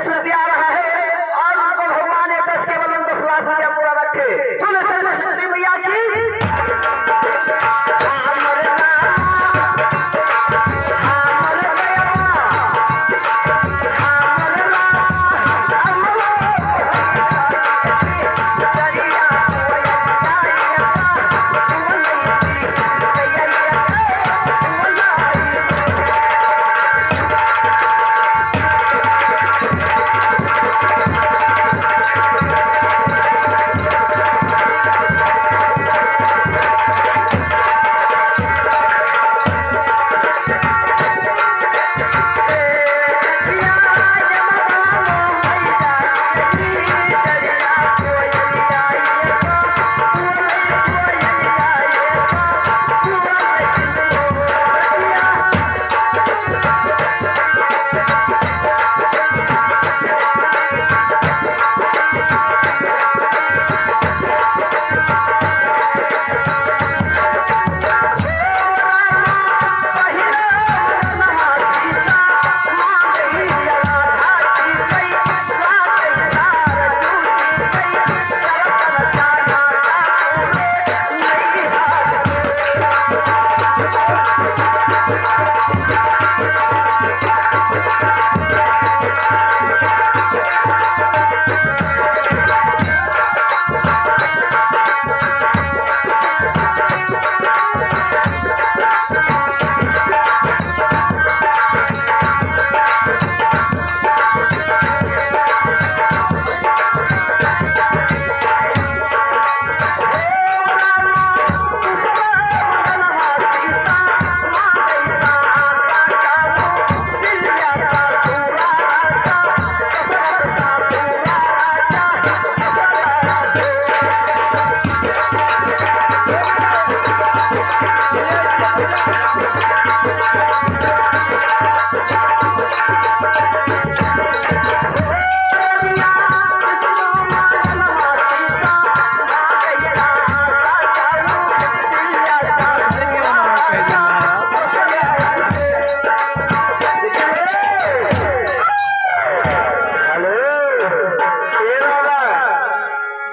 ₹10 आ रहा है और उनको भगवान ने 10 केवल 10 लाख रुपया पूरा रखे। बोले सरस्वती मैया की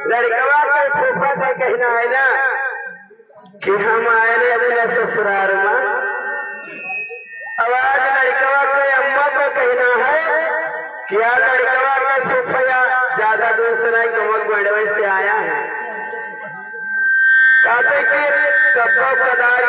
लड़कवा के फूफा से कहना है ना कि हम आए अपने ससुराल में। आवाज लड़कवा के अम्मा को कहना है कि यार लड़कवा के फूफा ज्यादा दूर से नहीं गमक गढ़वे से आया है। कहते कि कब्बो कदार